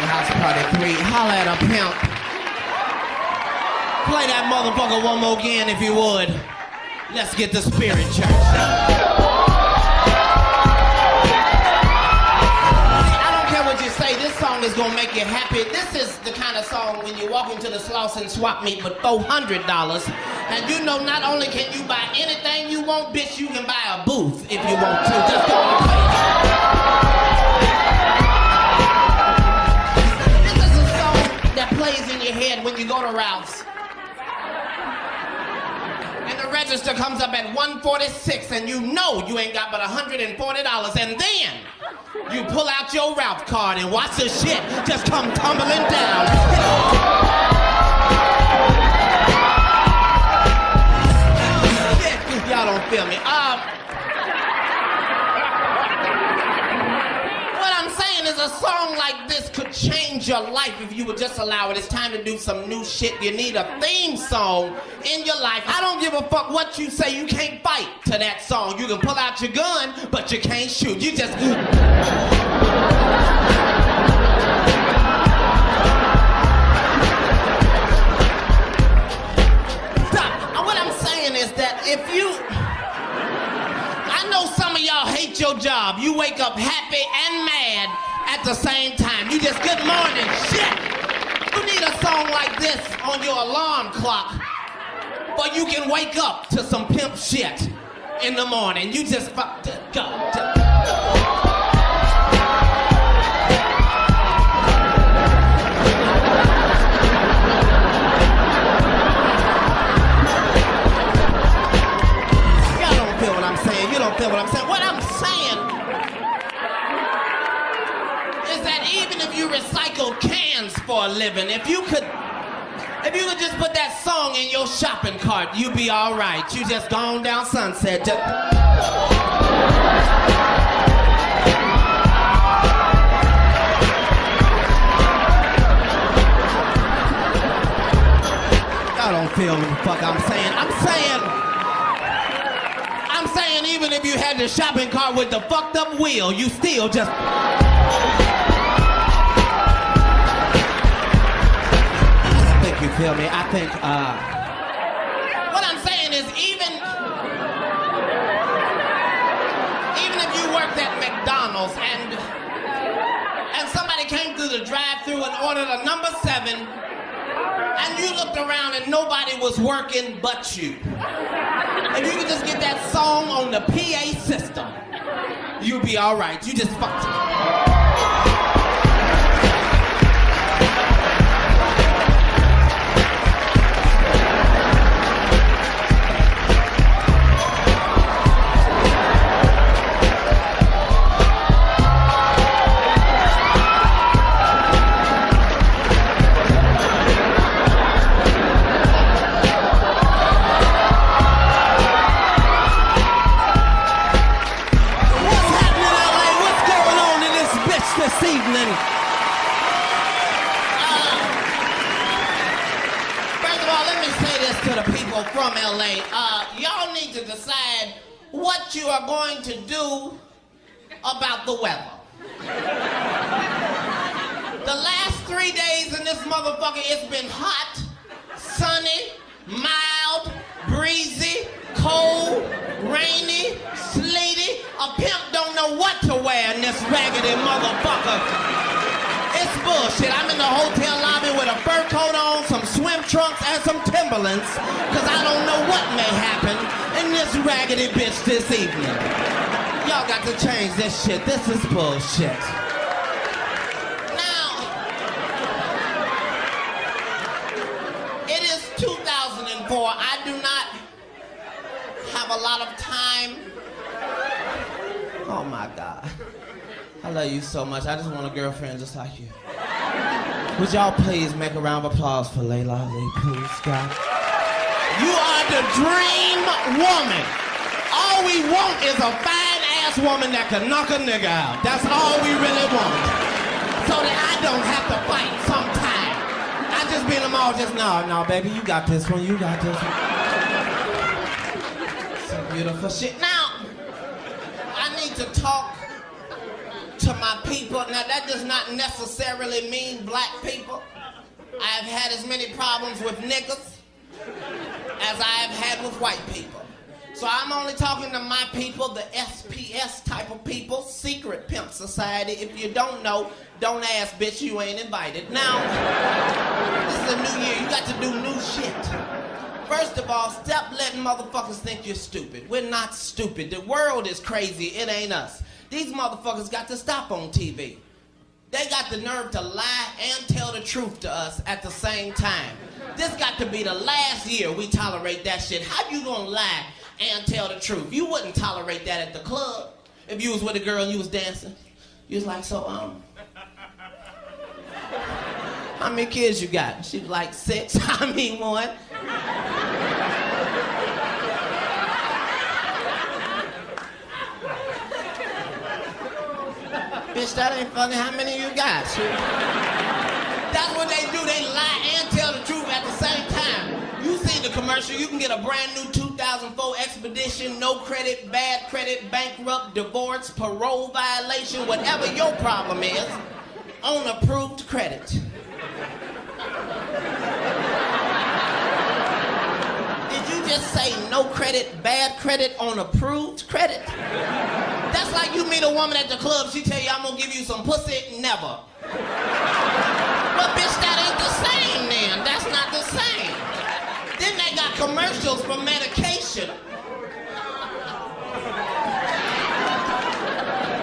House Party 3. Holla at a pimp. Play that motherfucker one more again if you would. Let's get the spirit, church. I don't care what you say, this song is gonna make you happy. This is the kind of song when you walk into the Slauson swap meet with $400, and you know not only can you buy anything you want, bitch, you can buy a booth if you want to. Just go and play it. This is a song that plays in your head when you go to Ralph's. And the register comes up at $146, and you know you ain't got but $140, and then you pull out your Ralph card and watch the shit just come tumbling down. Y'all don't feel me. What I'm saying is a song like this could change your life if you would just allow it. It's time to do some new shit. You need a theme song in your life. I don't give a fuck what you say. You can't fight to that song. You can pull out your gun, but you can't shoot. You just... is that if you... I know some of y'all hate your job. You wake up happy and mad at the same time. You just, good morning, shit. You need a song like this on your alarm clock, but you can wake up to some pimp shit in the morning. You just fucked it. Go. Feel what I'm saying? What I'm saying is that even if you recycle cans for a living, if you could just put that song in your shopping cart, you'd be all right. You just gone down Sunset. Y'all don't feel what the fuck I'm saying. I'm saying even if you had the shopping cart with the fucked up wheel, you still just... I think you feel me. I think, what I'm saying is even if you worked at McDonald's and somebody came through the drive-thru and ordered a number 7, and you looked around and nobody was working but you. If you could just get that song on the PA system, you'd be all right. You just fucked it. From LA, y'all need to decide what you are going to do about the weather. The last 3 days in this motherfucker, it's been hot, sunny, mild, breezy, cold, rainy, sleety. A pimp don't know what to wear in this raggedy motherfucker. It's bullshit. I'm in the hotel lobby with a fur coat on, some swim trunks, and some Timberlands, because I don't know what may happen in this raggedy bitch this evening. Y'all got to change this shit. This is bullshit. Now, it is 2004. I do not have a lot of time. Oh my God. I love you so much. I just want a girlfriend just like you. Would y'all please make a round of applause for Layla Lee, please, God? You are the dream woman. All we want is a fine-ass woman that can knock a nigga out. That's all we really want. So that I don't have to fight sometime. I just be in them all just, no, baby, you got this one, you got this one. Some beautiful shit. Now, I need to talk to my my people. Now, that does not necessarily mean black people. I've had as many problems with niggas as I have had with white people. So I'm only talking to my people, the SPS type of people, secret pimp society. If you don't know, don't ask, bitch, you ain't invited. Now, this is a new year. You got to do new shit. First of all, stop letting motherfuckers think you're stupid. We're not stupid. The world is crazy. It ain't us. These motherfuckers got to stop on TV. They got the nerve to lie and tell the truth to us at the same time. This got to be the last year we tolerate that shit. How you gonna lie and tell the truth? You wouldn't tolerate that at the club. If you was with a girl and you was dancing, you was like, so, how many kids you got? She was like 6. I mean 1. Bitch, that ain't funny. How many you got? That's what they do. They lie and tell the truth at the same time. You seen the commercial. You can get a brand new 2004 Expedition, no credit, bad credit, bankrupt, divorce, parole violation, whatever your problem is, on approved credit. Did you just say no credit, bad credit, on approved credit? That's like you meet a woman at the club, she tell you, I'm gonna give you some pussy, never. But bitch, that ain't the same then. That's not the same. Then they got commercials for medication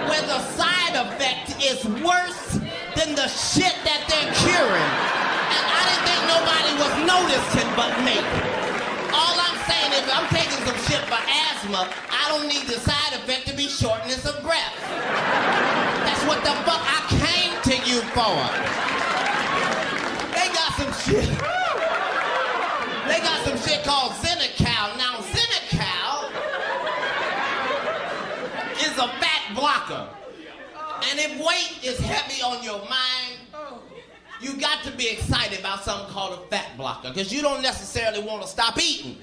where the side effect is worse than the shit that they're curing. And I didn't think nobody was noticing but me. All I'm saying is I'm taking some shit for asthma. I don't need the side effect to be shortness of breath. That's what the fuck I came to you for. They got some shit. They got some shit called Xenical. Now, Xenical is a fat blocker. And if weight is heavy on your mind, you got to be excited about something called a fat blocker, because you don't necessarily want to stop eating.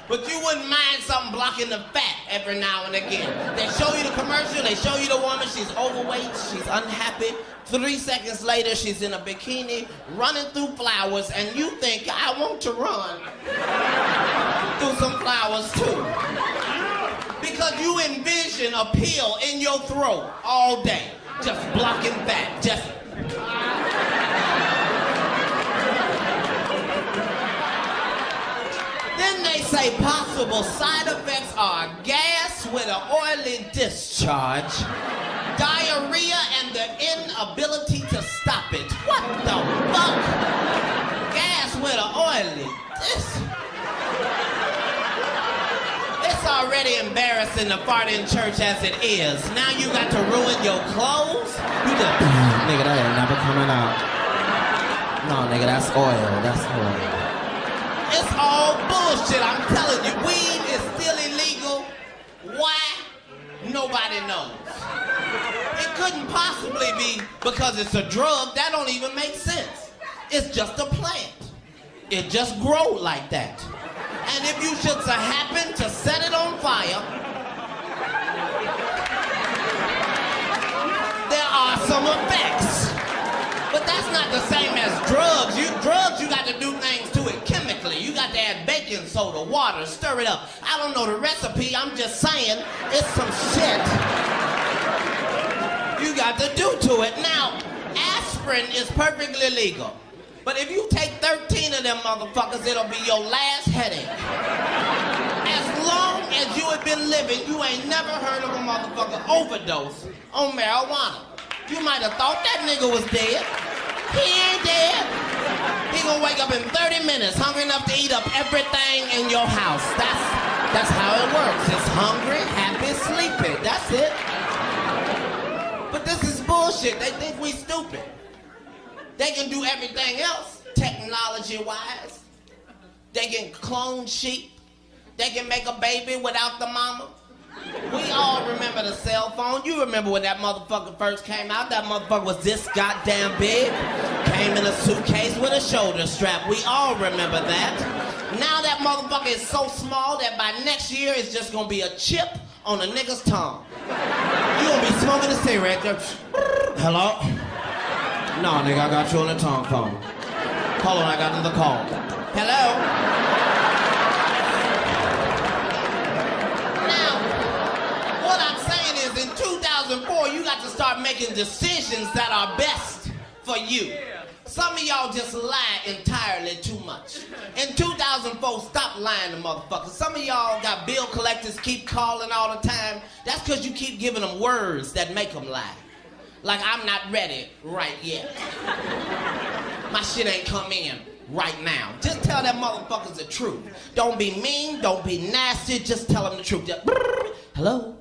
But you wouldn't mind something blocking the fat every now and again. They show you the commercial, they show you the woman, she's overweight, she's unhappy. 3 seconds later, she's in a bikini, running through flowers, and you think, I want to run through some flowers too. Because you envision a pill in your throat all day. Just blocking fat, just... Then they say possible side effects are gas with an oily discharge, diarrhea, and the inability to stop it. What the fuck? Gas with an oily discharge. It's already embarrassing to fart in church as it is. Now you got to ruin your clothes? You just, nigga, that ain't never coming out. No, nigga, that's oil. That's oil. It's all bullshit, I'm telling you. Weed is still illegal. Why? Nobody knows. It couldn't possibly be because it's a drug. That don't even make sense. It's just a plant. It just grows like that. And if you should happen to set it on fire, there are some effects. But that's not the same as drugs. You got to do things to it chemically. You got to add baking soda, water, stir it up. I don't know the recipe, I'm just saying it's some shit you got to do to it. Now, aspirin is perfectly legal. But if you take 13 of them motherfuckers, it'll be your last headache. As long as you have been living, you ain't never heard of a motherfucker overdose on marijuana. You might have thought that nigga was dead. He ain't dead. He gonna wake up in 30 minutes, hungry enough to eat up everything in your house. That's how it works. It's hungry, happy, sleepy. That's it. But this is bullshit. They think we stupid. They can do everything else, technology-wise. They can clone sheep. They can make a baby without the mama. We all remember the cell phone. You remember when that motherfucker first came out? That motherfucker was this goddamn big. Came in a suitcase with a shoulder strap. We all remember that. Now that motherfucker is so small that by next year it's just gonna be a chip on a nigga's tongue. You gonna be smoking a cigarette. Hello? No, nigga, I got you on the tongue phone. Hold on, I got another call. Hello? Now, what I'm saying is in 2004, you got to start making decisions that are best for you. Some of y'all just lie entirely too much. In 2004, stop lying to motherfuckers. Some of y'all got bill collectors keep calling all the time. That's because you keep giving them words that make them lie. Like, I'm not ready right yet. My shit ain't come in right now. Just tell that motherfuckers the truth. Don't be mean, don't be nasty, just tell them the truth. Just, hello?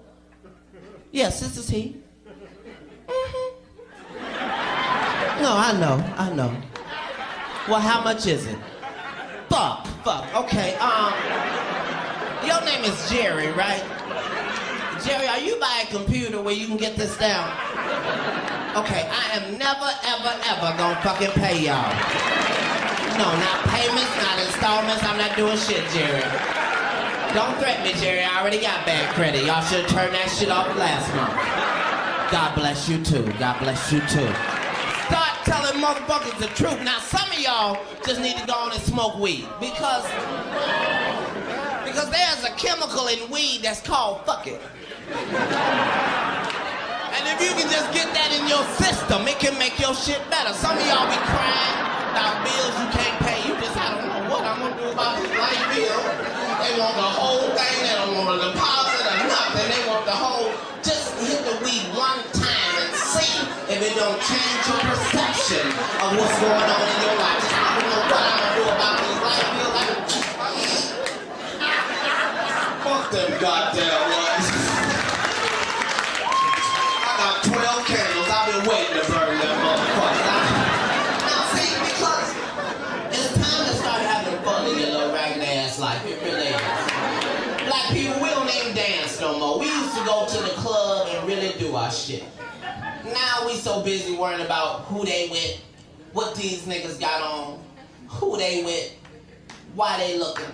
Yes, this is he. No, I know. Well, how much is it? Fuck. Okay, your name is Jerry, right? Jerry, are you by a computer where you can get this down? Okay, I am never, ever gonna fucking pay y'all. No, not payments, not installments, I'm not doing shit, Jerry. Don't threaten me, Jerry, I already got bad credit. Y'all should have turned that shit off last month. God bless you too, God bless you too. Start telling motherfuckers the truth. Now, some of y'all just need to go on and smoke weed because there's a chemical in weed that's called fuck it. And if you can just get that in your system, it can make your shit better. Some of y'all be crying about bills you can't pay. You just, I don't know what I'm gonna do about this light bill. They want the whole thing. They don't want a deposit or nothing. They want the whole. Just hit the weed one time and see if it don't change your perception of what's going on in your life. I don't know what I'm gonna do about this light bill. Fuck them goddamn lights. I got 12 candles. I've been waiting to burn them motherfuckers. Now see, because it's time to start having fun in your little ragged ass life. It really is. Black people, we don't even dance no more. We used to go to the club and really do our shit. Now we so busy worrying about who they with, what these niggas got on, who they with, why they looking.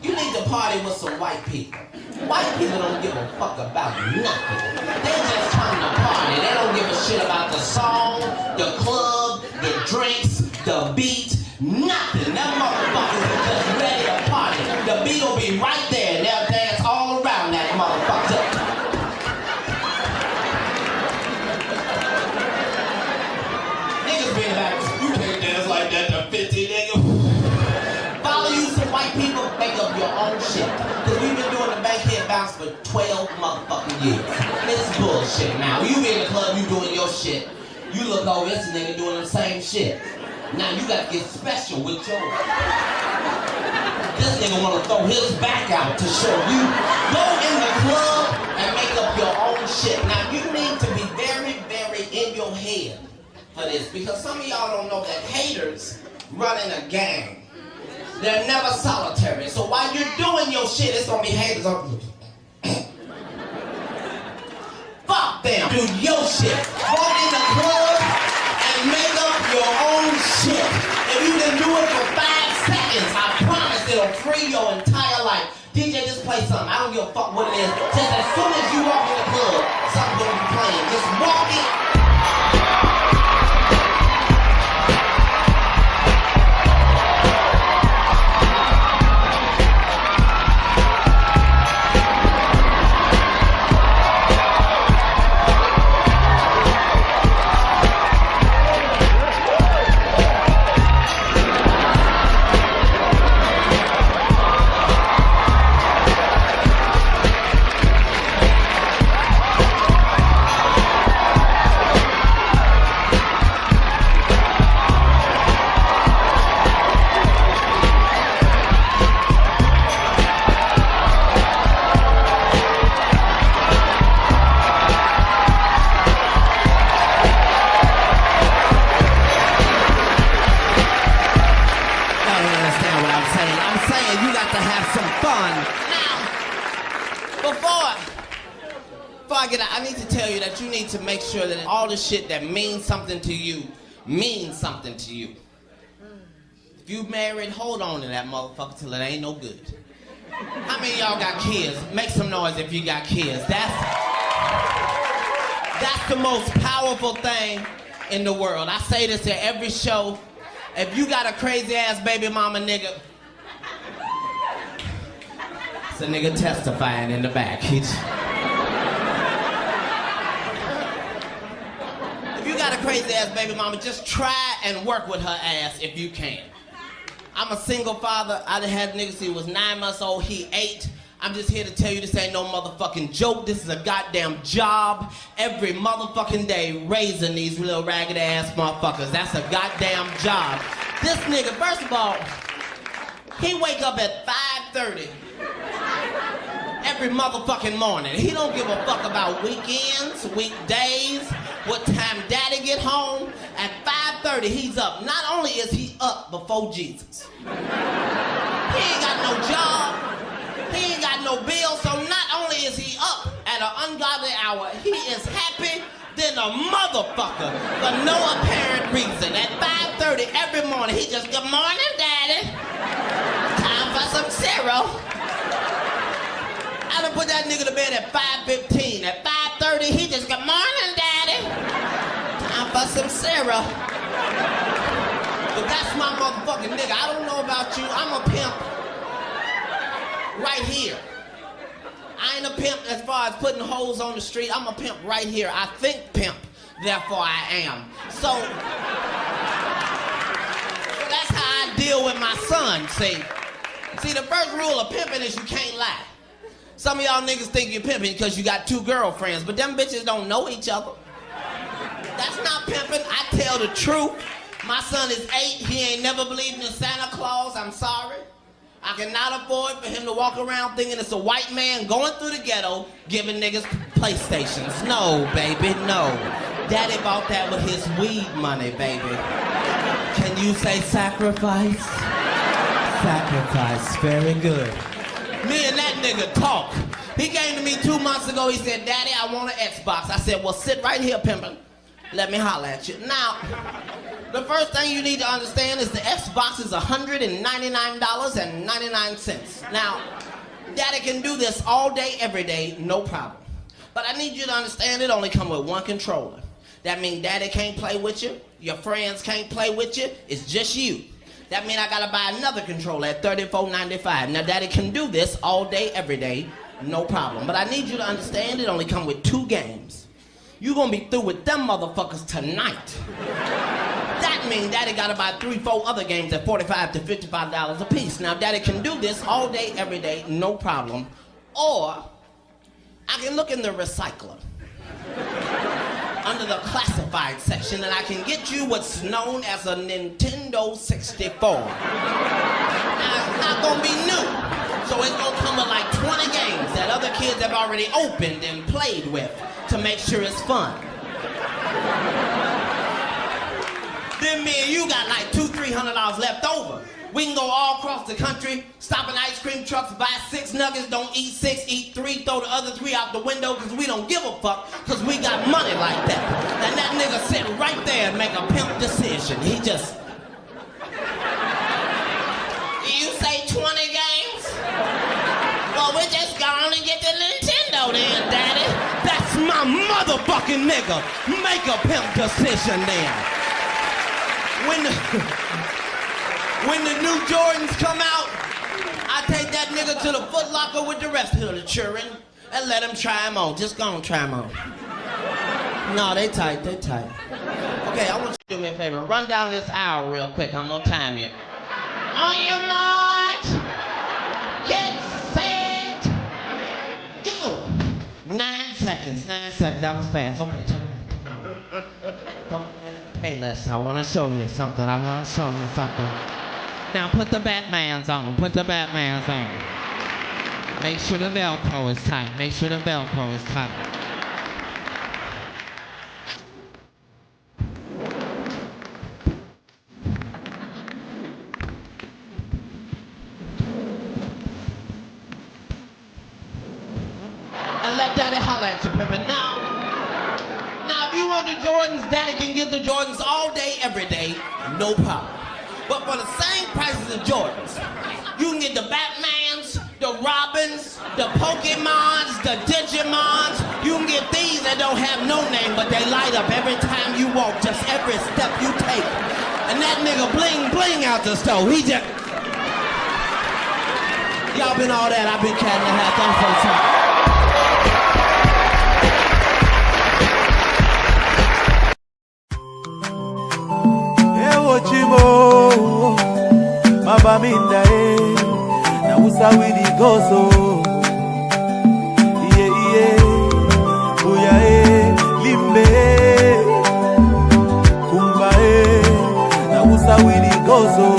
You need to party with some white people. White people don't give a fuck about nothing. They just come to party. They don't give a shit about the song, the club, the drinks, the beat, nothing. Them motherfuckers are just ready to party. The beat will be right there and they'll dance all around that motherfucker. Niggas being like, you can't dance like that to 50 niggas. Follow you some white people, make up your own shit. Cause we've been doing the bankhead bounce for 12 motherfucking years. It's bullshit now. You be in the club, you doing your shit. You look over, this nigga doing the same shit. Now you gotta get special with yours. This nigga wanna throw his back out to show you. Go in the club and make up your own shit. Now you need to be very, very in your head for this. Because some of y'all don't know that haters run in a gang. They're never solitary. So while you're doing your shit, it's gonna be haters on fuck them. Do your shit. Walk in the club and make up your own shit. If you can do it for 5 seconds, I promise it'll free your entire life. DJ, just play something. I don't give a fuck what it is. Just as soon as you walk in the club, something's gonna be playing. Just walk in. I need to tell you that you need to make sure that all the shit that means something to you means something to you. If you married, hold on to that motherfucker till it ain't no good. How many of y'all got kids? Make some noise if you got kids. That's the most powerful thing in the world. I say this at every show. If you got a crazy ass baby mama nigga, it's a nigga testifying in the back. If you got a crazy ass baby mama, just try and work with her ass if you can. I'm a single father. I done had niggas, he was 9 months old, he 8. I'm just here to tell you this ain't no motherfucking joke. This is a goddamn job. Every motherfucking day raising these little ragged ass motherfuckers. That's a goddamn job. This nigga, first of all, he wake up at 5:30 every motherfucking morning. He don't give a fuck about weekends, weekdays, what time daddy get home. At 5:30 he's up. Not only is he up before Jesus, he ain't got no job. He ain't got no bill, so not only is he up at an ungodly hour, he is happy than a motherfucker for no apparent reason. At 5:30 every morning, he just, good morning, daddy. Time for some cereal. I done put that nigga to bed at 5:15. At 5:30, he just, good morning, daddy. Time for some cereal. But that's my motherfucking nigga. I don't know about you, I'm a pimp. Right here. I ain't a pimp as far as putting hoes on the street. I'm a pimp right here. I think pimp, therefore I am. So that's how I deal with my son, see. See, the first rule of pimping is you can't lie. Some of y'all niggas think you're pimping because you got 2 girlfriends, but them bitches don't know each other. That's not pimping. I tell the truth. My son is 8. He ain't never believed in Santa Claus. I'm sorry. I cannot afford for him to walk around thinking it's a white man going through the ghetto giving niggas PlayStations. No, baby, no. Daddy bought that with his weed money, baby. Can you say sacrifice? Sacrifice, very good. Me and that nigga talk. He came to me 2 months ago, he said, Daddy, I want an Xbox. I said, well, sit right here, pimpin'. Let me holler at you. Now, the first thing you need to understand is the Xbox is $199.99. Now, Daddy can do this all day, every day, no problem. But I need you to understand it only come with 1 controller. That means Daddy can't play with you, your friends can't play with you, it's just you. That means I gotta buy another controller at $34.95. Now, Daddy can do this all day, every day, no problem. But I need you to understand it only come with 2 games. You gonna be through with them motherfuckers tonight. That means Daddy gotta buy 3-4 other games at $45 to $55 a piece. Now, Daddy can do this all day, every day, no problem. Or, I can look in the recycler under the classified section and I can get you what's known as a Nintendo 64. Now, it's not gonna be new. So it's gonna come with like 20 games that other kids have already opened and played with to make sure it's fun. Then me and you got like $200-300 left over. We can go all across the country, stop in ice cream trucks, buy 6 nuggets, don't eat 6, eat 3, throw the other 3 out the window because we don't give a fuck because we got money like that. And that nigga sit right there and make a pimp decision. He just... You say 20 games? Well, we just gonna get the Nintendo then, Daddy. That's my motherfucking nigga. Make a pimp decision then. When the new Jordans come out, I take that nigga to the Foot Locker with the rest of the children and let them try them on. Just go and try them on. No, they tight, they tight. Okay, I want you to do me a favor. Run down this aisle real quick. I have no time yet. On your mark, get set, go. 9 seconds, 9 seconds. That was fast. Okay, come on. Hey, listen, I want to show you something. I want to show you something. Now put the Batmans on. Put the Batmans on. Make sure the Velcro is tight. Make sure the Velcro is tight. And let Daddy holler at you, Pippin. Now, if you want the Jordans, Daddy can get the Jordans all day, every day, no problem. But for the same price as the Jordans, you can get the Batmans, the Robins, the Pokemons, the Digimons. You can get these that don't have no name, but they light up every time you walk, just every step you take. And that nigga bling bling out the stove. He just... Y'all been all that, I've been Katt in the Hat. Thanks for the time. Chimo mabaminda na usawidi gozo iye buya limbe kumba na usawidi gozo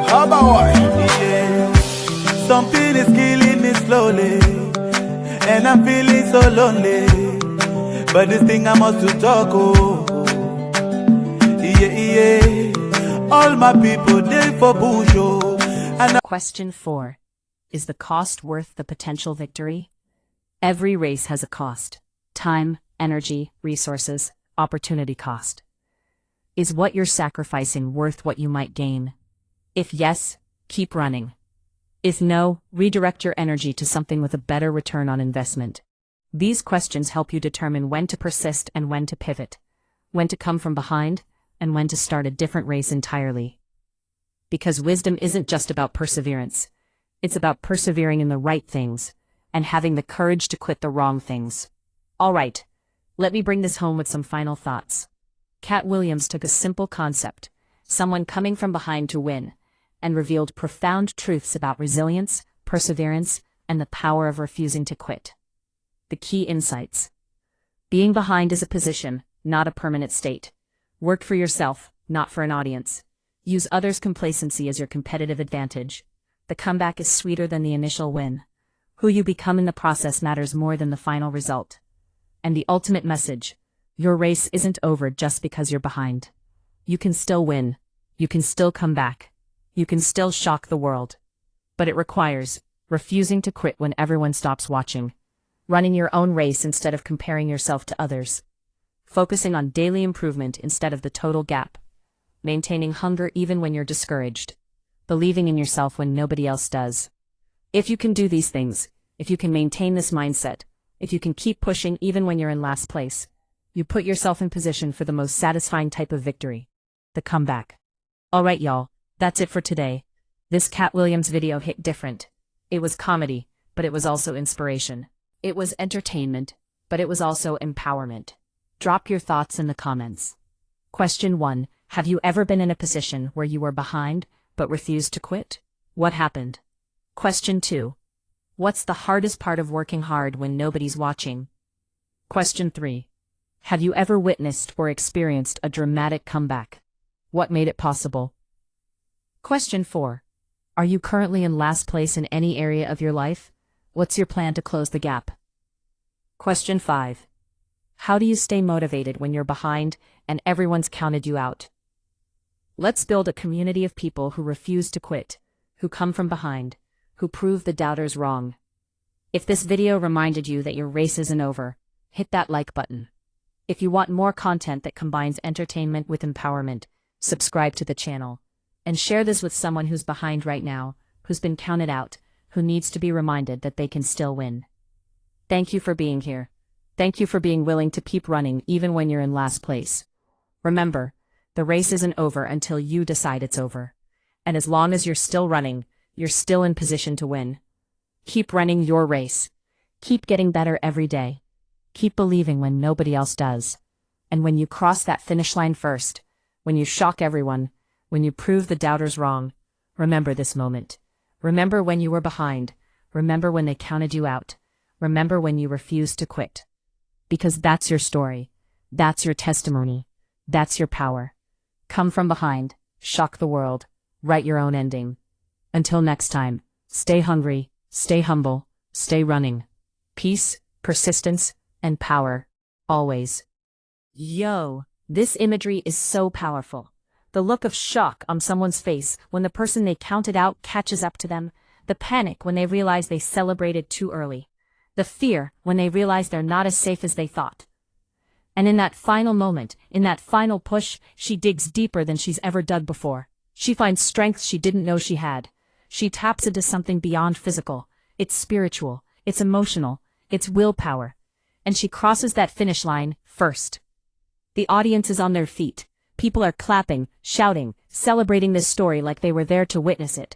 habawa iye. Something is killing me slowly and I'm feeling so lonely, but this thing I must to talk all my people they for bush. Question 4. Is the cost worth the potential victory? Every race has a cost. Time, energy, resources, opportunity cost. Is what you're sacrificing worth what you might gain? If yes, keep running. If no, redirect your energy to something with a better return on investment. These questions help you determine when to persist and when to pivot, when to come from behind, and when to start a different race entirely. Because wisdom isn't just about perseverance. It's about persevering in the right things, and having the courage to quit the wrong things. Alright, let me bring this home with some final thoughts. Katt Williams took a simple concept, someone coming from behind to win, and revealed profound truths about resilience, perseverance, and the power of refusing to quit. The key insights. Being behind is a position, not a permanent state. Work for yourself, not for an audience. Use others' complacency as your competitive advantage. The comeback is sweeter than the initial win. Who you become in the process matters more than the final result. And the ultimate message: your race isn't over just because you're behind. You can still win. You can still come back. You can still shock the world. But it requires refusing to quit when everyone stops watching. Running your own race instead of comparing yourself to others. Focusing on daily improvement instead of the total gap. Maintaining hunger even when you're discouraged. Believing in yourself when nobody else does. If you can do these things, if you can maintain this mindset, if you can keep pushing even when you're in last place, you put yourself in position for the most satisfying type of victory. The comeback. Alright y'all, that's it for today. This Katt Williams video hit different. It was comedy, but it was also inspiration. It was entertainment, but it was also empowerment. Drop your thoughts in the comments. Question 1. Have you ever been in a position where you were behind, but refused to quit? What happened? Question 2. What's the hardest part of working hard when nobody's watching? Question 3. Have you ever witnessed or experienced a dramatic comeback? What made it possible? Question 4. Are you currently in last place in any area of your life? What's your plan to close the gap? Question 5. How do you stay motivated when you're behind and everyone's counted you out? Let's build a community of people who refuse to quit, who come from behind, who prove the doubters wrong. If this video reminded you that your race isn't over, hit that like button. If you want more content that combines entertainment with empowerment, subscribe to the channel. And share this with someone who's behind right now, who's been counted out, who needs to be reminded that they can still win. Thank you for being here. Thank you for being willing to keep running even when you're in last place. Remember, the race isn't over until you decide it's over. And as long as you're still running, you're still in position to win. Keep running your race. Keep getting better every day. Keep believing when nobody else does. And when you cross that finish line first, when you shock everyone, when you prove the doubters wrong, remember this moment. Remember when you were behind. Remember when they counted you out. Remember when you refused to quit. Because that's your story. That's your testimony. That's your power. Come from behind. Shock the world. Write your own ending. Until next time, stay hungry, stay humble, stay running. Peace, persistence, and power. Always. Yo, this imagery is so powerful. The look of shock on someone's face when the person they counted out catches up to them. The panic when they realize they celebrated too early. The fear when they realize they're not as safe as they thought. And in that final moment, in that final push, she digs deeper than she's ever dug before. She finds strength she didn't know she had. She taps into something beyond physical. It's spiritual, it's emotional, it's willpower. And she crosses that finish line first. The audience is on their feet. People are clapping, shouting, celebrating this story like they were there to witness it.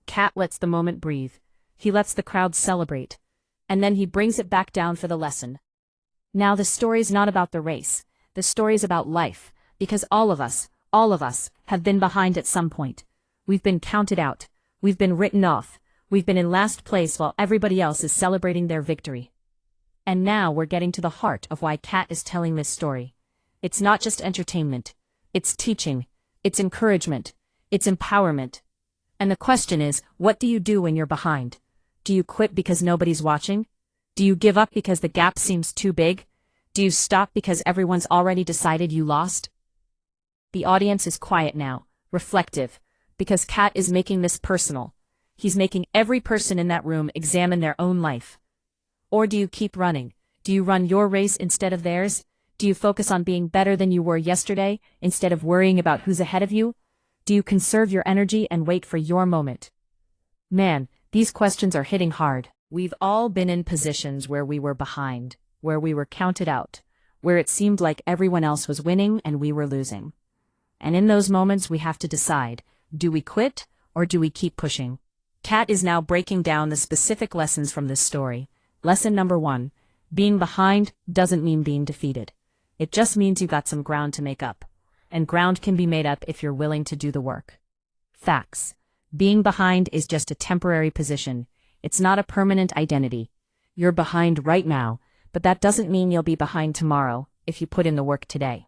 Katt lets the moment breathe. He lets the crowd celebrate. And then he brings it back down for the lesson. Now the story's not about the race. The story's about life. Because all of us, have been behind at some point. We've been counted out. We've been written off. We've been in last place while everybody else is celebrating their victory. And now we're getting to the heart of why Katt is telling this story. It's not just entertainment. It's teaching. It's encouragement. It's empowerment. And the question is, what do you do when you're behind? Do you quit because nobody's watching? Do you give up because the gap seems too big? Do you stop because everyone's already decided you lost? The audience is quiet now, reflective, because Katt is making this personal. He's making every person in that room examine their own life. Or do you keep running? Do you run your race instead of theirs? Do you focus on being better than you were yesterday instead of worrying about who's ahead of you? Do you conserve your energy and wait for your moment? Man, these questions are hitting hard. We've all been in positions where we were behind, where we were counted out, where it seemed like everyone else was winning and we were losing. And in those moments we have to decide, do we quit or do we keep pushing? Katt is now breaking down the specific lessons from this story. Lesson number 1, being behind doesn't mean being defeated. It just means you've got some ground to make up. And ground can be made up if you're willing to do the work. Facts. Being behind is just a temporary position. It's not a permanent identity. You're behind right now, but that doesn't mean you'll be behind tomorrow if you put in the work today.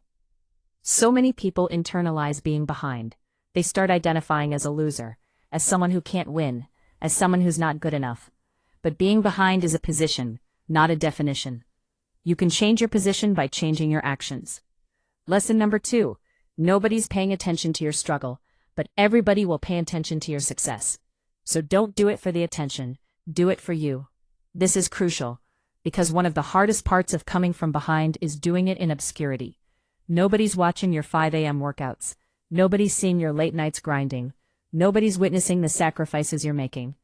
So many people internalize being behind. They start identifying as a loser, as someone who can't win, as someone who's not good enough. But being behind is a position, not a definition. You can change your position by changing your actions. Lesson number 2, nobody's paying attention to your struggle, but everybody will pay attention to your success. So don't do it for the attention, do it for you. This is crucial, because one of the hardest parts of coming from behind is doing it in obscurity. Nobody's watching your 5 a.m. workouts. Nobody's seeing your late nights grinding. Nobody's witnessing the sacrifices you're making.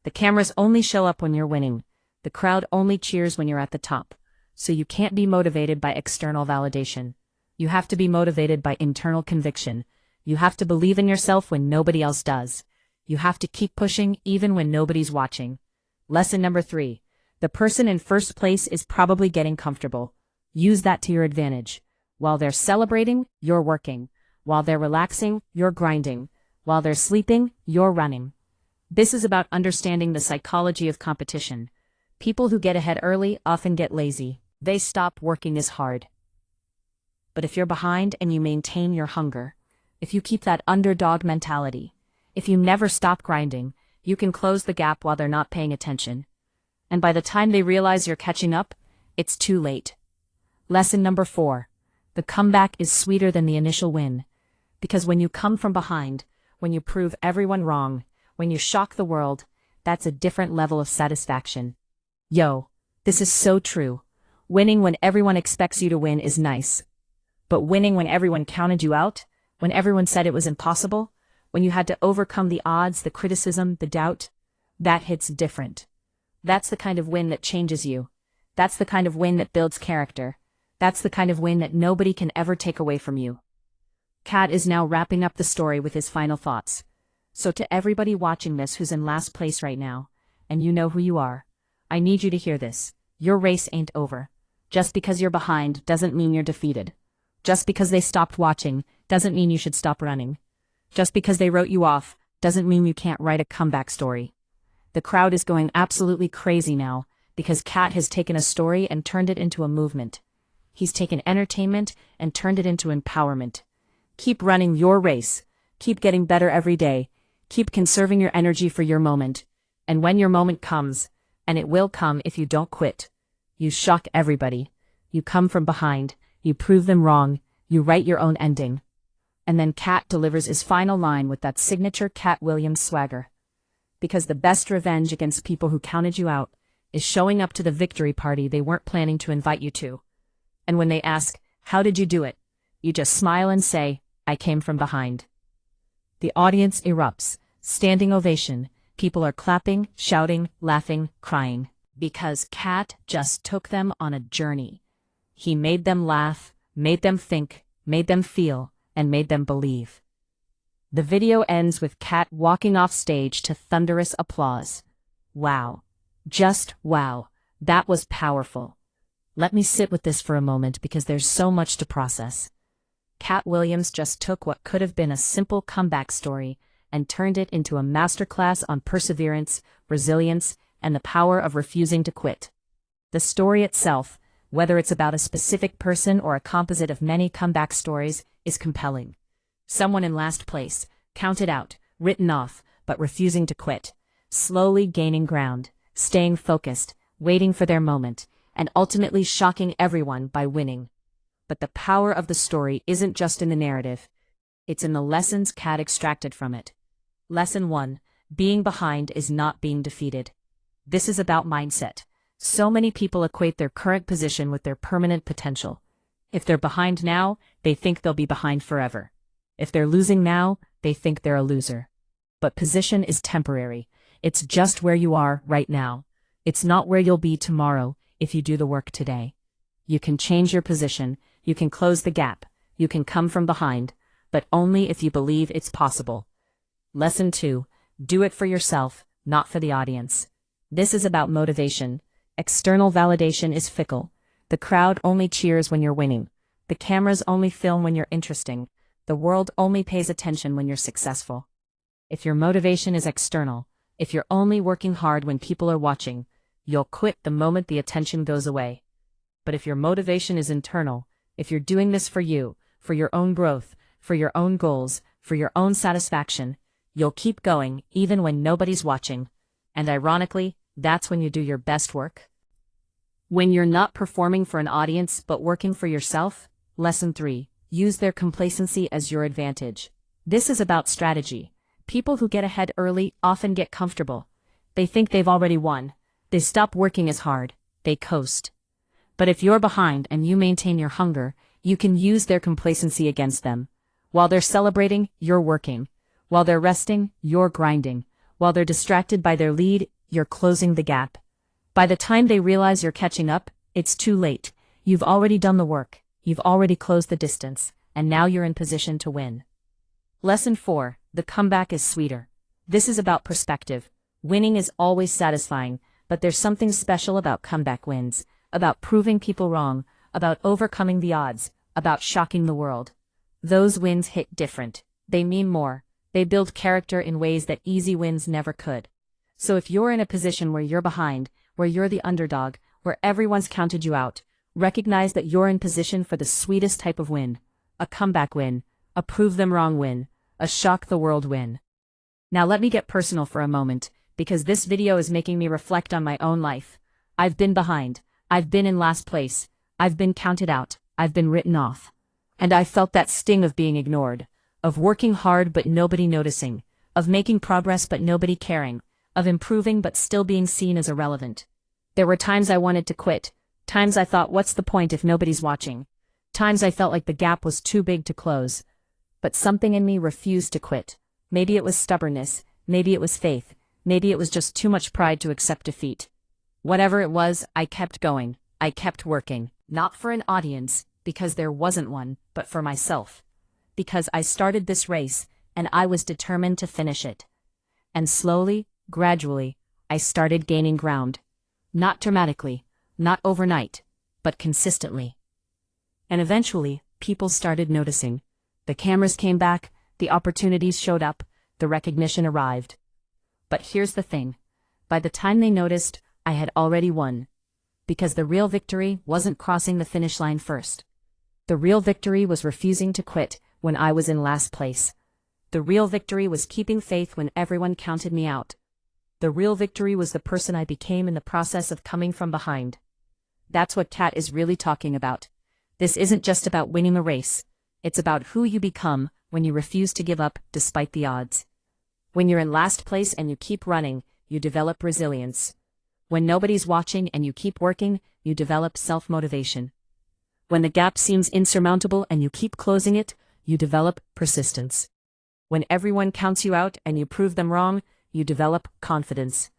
The cameras only show up when you're winning. The crowd only cheers when you're at the top. So you can't be motivated by external validation. You have to be motivated by internal conviction. You have to believe in yourself when nobody else does. You have to keep pushing even when nobody's watching. Lesson number 3, the person in first place is probably getting comfortable. Use that to your advantage. While they're celebrating, you're working. While they're relaxing, you're grinding. While they're sleeping, you're running. This is about understanding the psychology of competition. People who get ahead early often get lazy. They stop working as hard. But if you're behind and you maintain your hunger, if you keep that underdog mentality, if you never stop grinding, you can close the gap while they're not paying attention. And by the time they realize you're catching up, it's too late. Lesson number 4. The comeback is sweeter than the initial win. Because when you come from behind, when you prove everyone wrong, when you shock the world, that's a different level of satisfaction. Yo, this is so true. Winning when everyone expects you to win is nice. But winning when everyone counted you out, when everyone said it was impossible, when you had to overcome the odds, the criticism, the doubt, that hits different. That's the kind of win that changes you. That's the kind of win that builds character. That's the kind of win that nobody can ever take away from you. Katt is now wrapping up the story with his final thoughts. So to everybody watching this who's in last place right now, and you know who you are, I need you to hear this. Your race ain't over. Just because you're behind doesn't mean you're defeated. Just because they stopped watching doesn't mean you should stop running. Just because they wrote you off doesn't mean you can't write a comeback story. The crowd is going absolutely crazy now because Katt has taken a story and turned it into a movement. He's taken entertainment and turned it into empowerment. Keep running your race. Keep getting better every day. Keep conserving your energy for your moment. And when your moment comes, and it will come if you don't quit, you shock everybody. You come from behind. You prove them wrong. You write your own ending. And then Katt delivers his final line with that signature Katt Williams swagger. Because the best revenge against people who counted you out is showing up to the victory party they weren't planning to invite you to. And when they ask, how did you do it? You just smile and say, I came from behind. The audience erupts. Standing ovation. People are clapping, shouting, laughing, crying. Because Katt just took them on a journey. He made them laugh, made them think, made them feel, and made them believe. The video ends with Katt walking off stage to thunderous applause. Wow. Just wow. That was powerful. Let me sit with this for a moment because there's so much to process. Katt Williams just took what could have been a simple comeback story and turned it into a masterclass on perseverance, resilience, and the power of refusing to quit. The story itself, whether it's about a specific person or a composite of many comeback stories, is compelling. Someone in last place, counted out, written off, but refusing to quit, slowly gaining ground, staying focused, waiting for their moment, and ultimately shocking everyone by winning. But the power of the story isn't just in the narrative. It's in the lessons Katt extracted from it. Lesson 1. Being behind is not being defeated. This is about mindset. So many people equate their current position with their permanent potential. If they're behind now, they think they'll be behind forever. If they're losing now, they think they're a loser. But position is temporary. It's just where you are right now. It's not where you'll be tomorrow if you do the work today. You can change your position, you can close the gap, you can come from behind, but only if you believe it's possible. Lesson 2. Do it for yourself, not for the audience. This is about motivation. External validation is fickle. The crowd only cheers when you're winning. The cameras only film when you're interesting. The world only pays attention when you're successful. If your motivation is external, if you're only working hard when people are watching, you'll quit the moment the attention goes away. But if your motivation is internal, if you're doing this for you, for your own growth, for your own goals, for your own satisfaction, you'll keep going even when nobody's watching. And ironically, that's when you do your best work. When you're not performing for an audience but working for yourself. Lesson 3. Use their complacency as your advantage. This is about strategy. People who get ahead early often get comfortable. They think they've already won. They stop working as hard. They coast. But if you're behind and you maintain your hunger, you can use their complacency against them. While they're celebrating, you're working. While they're resting, you're grinding. While they're distracted by their lead, you're closing the gap. By the time they realize you're catching up, it's too late. You've already done the work. You've already closed the distance. And now you're in position to win. Lesson 4. The comeback is sweeter. This is about perspective. Winning is always satisfying, but there's something special about comeback wins, about proving people wrong, about overcoming the odds, about shocking the world. Those wins hit different. They mean more. They build character in ways that easy wins never could. So if you're in a position where you're behind, where you're the underdog, where everyone's counted you out, recognize that you're in position for the sweetest type of win. A comeback win, a prove them wrong win, a shock the world win. Now let me get personal for a moment, because this video is making me reflect on my own life. I've been behind. I've been in last place. I've been counted out. I've been written off. And I felt that sting of being ignored, of working hard but nobody noticing, of making progress but nobody caring, of improving but still being seen as irrelevant. There were times I wanted to quit, times I thought, what's the point if nobody's watching? Times I felt like the gap was too big to close. But something in me refused to quit. Maybe it was stubbornness, maybe it was faith, maybe it was just too much pride to accept defeat. Whatever it was, I kept going. I kept working, not for an audience, because there wasn't one, but for myself. Because I started this race, and I was determined to finish it. And slowly, gradually, I started gaining ground. Not dramatically, not overnight, but consistently. And eventually, people started noticing. The cameras came back, the opportunities showed up, the recognition arrived. But here's the thing. By the time they noticed, I had already won. Because the real victory wasn't crossing the finish line first. The real victory was refusing to quit when I was in last place. The real victory was keeping faith when everyone counted me out. The real victory was the person I became in the process of coming from behind. That's what Katt is really talking about. This isn't just about winning a race. It's about who you become when you refuse to give up despite the odds. When you're in last place and you keep running, you develop resilience. When nobody's watching and you keep working, you develop self-motivation. When the gap seems insurmountable and you keep closing it, you develop persistence. When everyone counts you out and you prove them wrong, you develop confidence.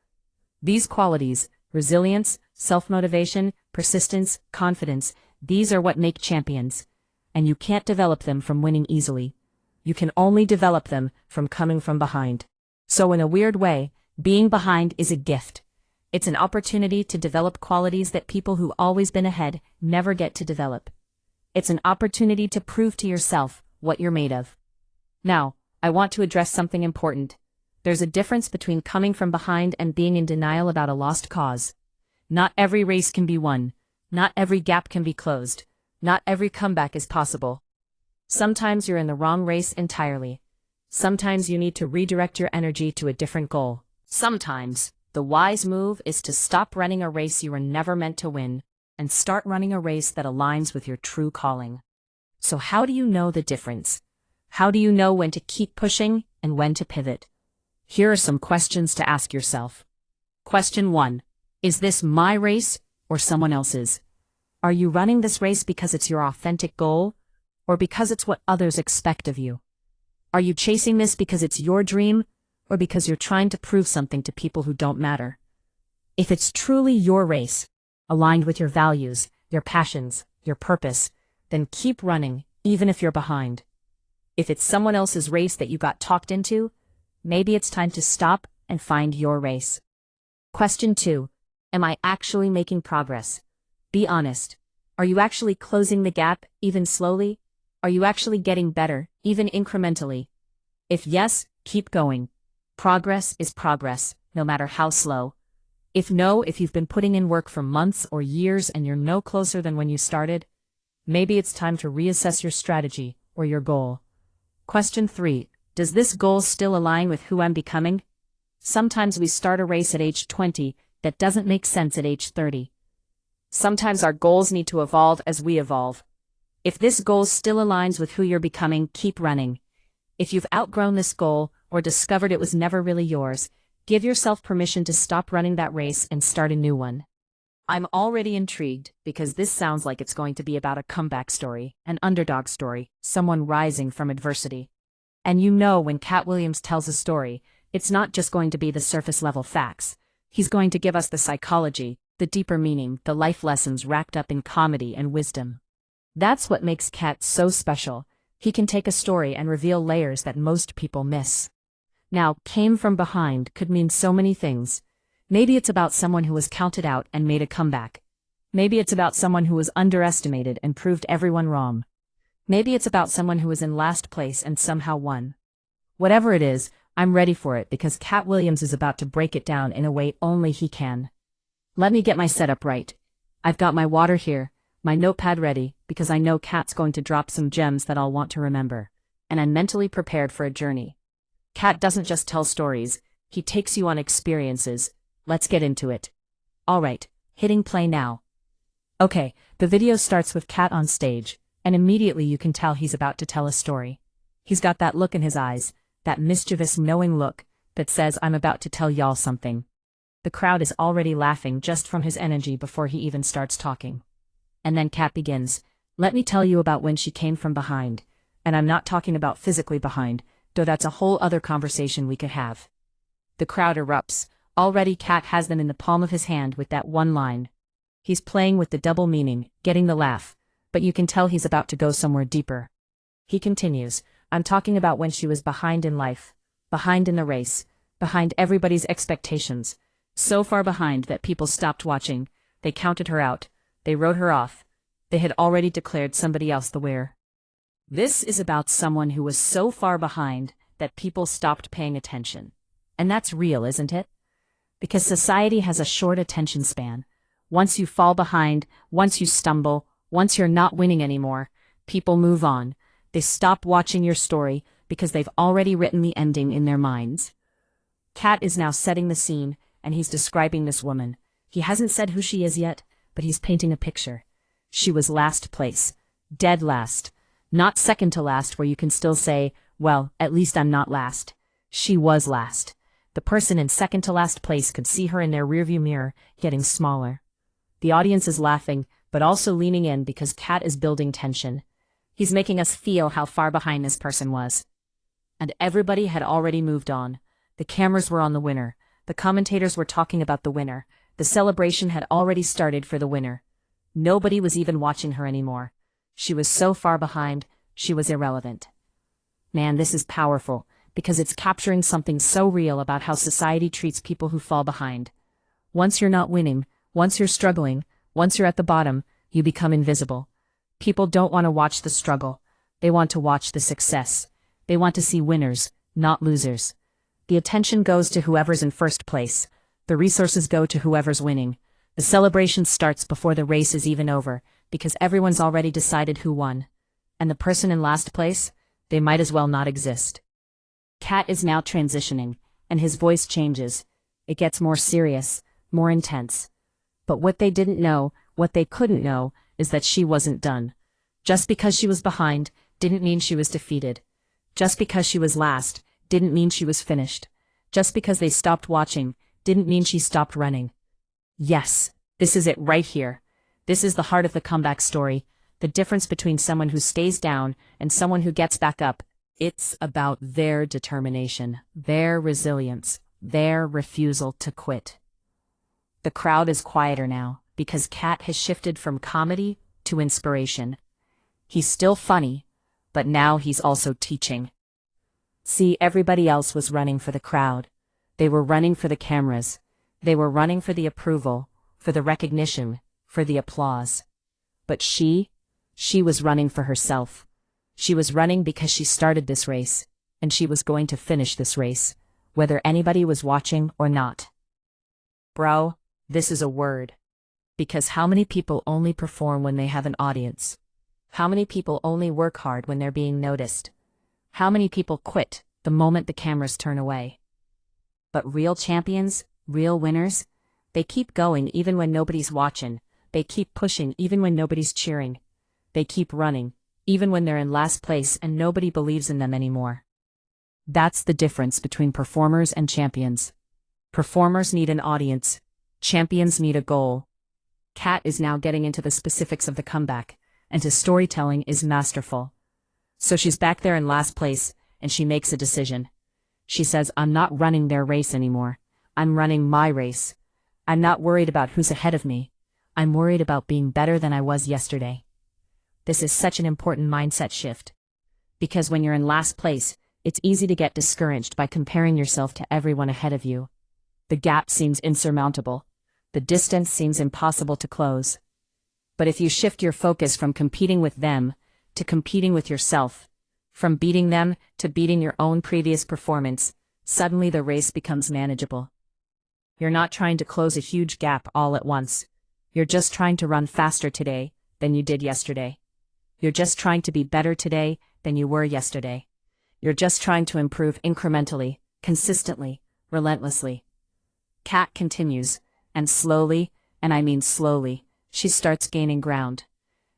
These qualities, resilience, self-motivation, persistence, confidence, these are what make champions. And you can't develop them from winning easily. You can only develop them from coming from behind. So in a weird way, being behind is a gift. It's an opportunity to develop qualities that people who've always been ahead never get to develop. It's an opportunity to prove to yourself what you're made of. Now, I want to address something important. There's a difference between coming from behind and being in denial about a lost cause. Not every race can be won. Not every gap can be closed. Not every comeback is possible. Sometimes you're in the wrong race entirely. Sometimes you need to redirect your energy to a different goal. Sometimes, the wise move is to stop running a race you were never meant to win and start running a race that aligns with your true calling. So how do you know the difference? How do you know when to keep pushing and when to pivot? Here are some questions to ask yourself. Question 1. Is this my race or someone else's? Are you running this race because it's your authentic goal or because it's what others expect of you? Are you chasing this because it's your dream or because you're trying to prove something to people who don't matter? If it's truly your race, aligned with your values, your passions, your purpose, then keep running even if you're behind. If it's someone else's race that you got talked into, maybe it's time to stop and find your race. Question 2. Am I actually making progress? Be honest. Are you actually closing the gap, even slowly? Are you actually getting better, even incrementally? If yes, keep going. Progress is progress, no matter how slow. If no, if you've been putting in work for months or years and you're no closer than when you started, maybe it's time to reassess your strategy or your goal. Question 3. Does this goal still align with who I'm becoming? Sometimes we start a race at age 20 that doesn't make sense at age 30. Sometimes our goals need to evolve as we evolve. If this goal still aligns with who you're becoming, keep running. If you've outgrown this goal or discovered it was never really yours, give yourself permission to stop running that race and start a new one. I'm already intrigued because this sounds like it's going to be about a comeback story, an underdog story, someone rising from adversity. And you know when Katt Williams tells a story, it's not just going to be the surface-level facts. He's going to give us the psychology, the deeper meaning, the life lessons wrapped up in comedy and wisdom. That's what makes Katt so special. He can take a story and reveal layers that most people miss. Now, came from behind could mean so many things. Maybe it's about someone who was counted out and made a comeback. Maybe it's about someone who was underestimated and proved everyone wrong. Maybe it's about someone who was in last place and somehow won. Whatever it is, I'm ready for it because Katt Williams is about to break it down in a way only he can. Let me get my setup right. I've got my water here, my notepad ready, because I know Katt's going to drop some gems that I'll want to remember. And I'm mentally prepared for a journey. Katt doesn't just tell stories, he takes you on experiences. Let's get into it. Alright, hitting play now. Okay, the video starts with Katt on stage, and immediately you can tell he's about to tell a story. He's got that look in his eyes, that mischievous knowing look, that says I'm about to tell y'all something. The crowd is already laughing just from his energy before he even starts talking. And then Katt begins, let me tell you about when she came from behind. And I'm not talking about physically behind, though that's a whole other conversation we could have. The crowd erupts. Already Katt has them in the palm of his hand with that one line. He's playing with the double meaning, getting the laugh, but you can tell he's about to go somewhere deeper. He continues, I'm talking about when she was behind in life, behind in the race, behind everybody's expectations, so far behind that people stopped watching, they counted her out, they wrote her off, they had already declared somebody else the winner. This is about someone who was so far behind that people stopped paying attention. And that's real, isn't it? Because society has a short attention span. Once you fall behind, once you stumble, once you're not winning anymore, people move on. They stop watching your story because they've already written the ending in their minds. Katt is now setting the scene, and he's describing this woman. He hasn't said who she is yet, but he's painting a picture. She was last place. Dead last. Not second to last where you can still say, well, at least I'm not last. She was last. The person in second to last place could see her in their rearview mirror, getting smaller. The audience is laughing, but also leaning in because Katt is building tension. He's making us feel how far behind this person was. and everybody had already moved on. The cameras were on the winner. The commentators were talking about the winner. The celebration had already started for the winner. Nobody was even watching her anymore. She was so far behind, she was irrelevant. Man, this is powerful, because it's capturing something so real about how society treats people who fall behind. Once you're not winning, once you're struggling, once you're at the bottom, you become invisible. People don't want to watch the struggle. They want to watch the success. They want to see winners, not losers. The attention goes to whoever's in first place. The resources go to whoever's winning. The celebration starts before the race is even over, because everyone's already decided who won. And the person in last place, they might as well not exist. Katt is now transitioning, and his voice changes. It gets more serious, more intense. But what they didn't know, what they couldn't know, is that she wasn't done. Just because she was behind, didn't mean she was defeated. Just because she was last, didn't mean she was finished. Just because they stopped watching, didn't mean she stopped running. Yes, this is it right here. This is the heart of the comeback story, the difference between someone who stays down and someone who gets back up. It's about their determination, their resilience, their refusal to quit. The crowd is quieter now, because Katt has shifted from comedy to inspiration. He's still funny, but now he's also teaching. See, everybody else was running for the crowd. They were running for the cameras. They were running for the approval, for the recognition, for the applause. But she was running for herself. She was running because she started this race, and she was going to finish this race, whether anybody was watching or not. Bro, this is a word. Because how many people only perform when they have an audience? How many people only work hard when they're being noticed? How many people quit the moment the cameras turn away? But real champions, real winners, they keep going even when nobody's watching. They keep pushing even when nobody's cheering. They keep running, even when they're in last place and nobody believes in them anymore. That's the difference between performers and champions. Performers need an audience. Champions need a goal. Katt is now getting into the specifics of the comeback, and his storytelling is masterful. So she's back there in last place, and she makes a decision. She says, I'm not running their race anymore. I'm running my race. I'm not worried about who's ahead of me. I'm worried about being better than I was yesterday. This is such an important mindset shift. Because when you're in last place, it's easy to get discouraged by comparing yourself to everyone ahead of you. The gap seems insurmountable. The distance seems impossible to close. But if you shift your focus from competing with them to competing with yourself, from beating them to beating your own previous performance, suddenly the race becomes manageable. You're not trying to close a huge gap all at once. You're just trying to run faster today than you did yesterday. You're just trying to be better today than you were yesterday. You're just trying to improve incrementally, consistently, relentlessly. Katt continues, and slowly, and I mean slowly, she starts gaining ground.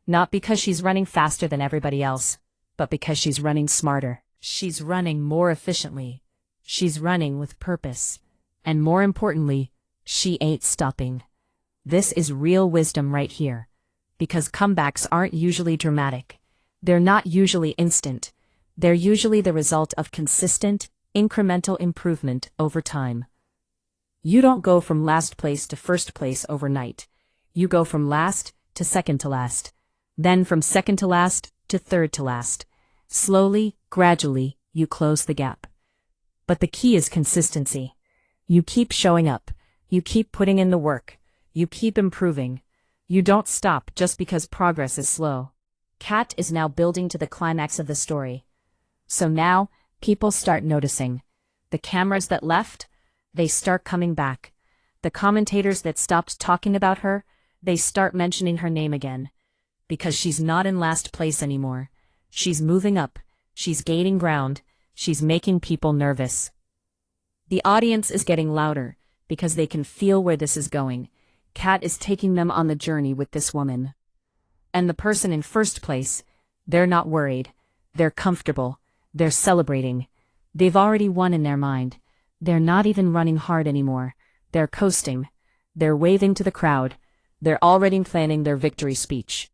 Not because she's running faster than everybody else, but because she's running smarter. She's running more efficiently. She's running with purpose. And more importantly, she ain't stopping. This is real wisdom right here. Because comebacks aren't usually dramatic. They're not usually instant. They're usually the result of consistent, incremental improvement over time. You don't go from last place to first place overnight. You go from last to second to last. Then from second to last to third to last. Slowly, gradually, you close the gap. But the key is consistency. You keep showing up. You keep putting in the work. You keep improving. You don't stop just because progress is slow. Katt is now building to the climax of the story. So now, people start noticing. The cameras that left, they start coming back. The commentators that stopped talking about her, they start mentioning her name again. Because she's not in last place anymore. She's moving up. She's gaining ground. She's making people nervous. The audience is getting louder, because they can feel where this is going. Katt is taking them on the journey with this woman. And the person in first place, they're not worried. They're comfortable. They're celebrating. They've already won in their mind. They're not even running hard anymore. They're coasting. They're waving to the crowd. They're already planning their victory speech.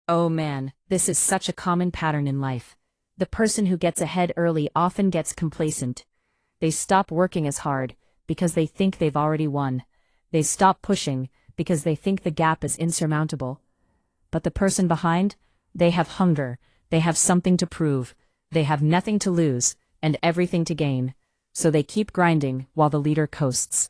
Oh man, this is such a common pattern in life. The person who gets ahead early often gets complacent. They stop working as hard because they think they've already won. They stop pushing because they think the gap is insurmountable. But the person behind, they have hunger, they have something to prove, they have nothing to lose and everything to gain. So they keep grinding while the leader coasts.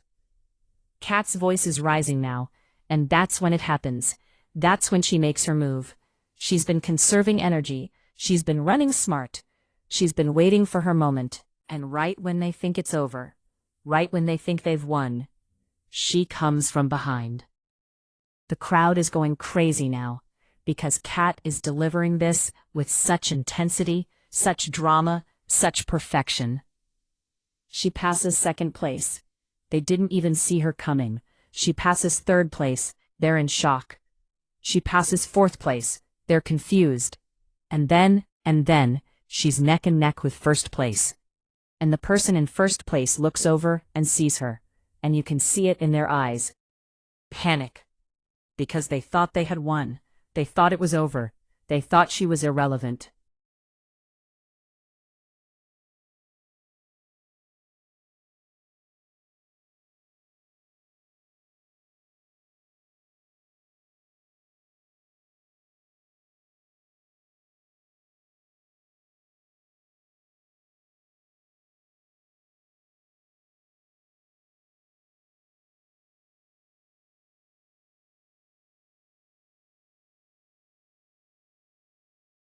Katt's voice is rising now, and that's when it happens. That's when she makes her move. She's been conserving energy, she's been running smart, she's been waiting for her moment, and right when they think it's over, right when they think they've won, she comes from behind. The crowd is going crazy now, because Katt is delivering this with such intensity, such drama, such perfection. She passes second place. They didn't even see her coming. She passes third place. They're in shock. She passes fourth place. They're confused. And then, she's neck and neck with first place. And the person in first place looks over and sees her. And you can see it in their eyes. Panic. Because they thought they had won. They thought it was over. They thought she was irrelevant.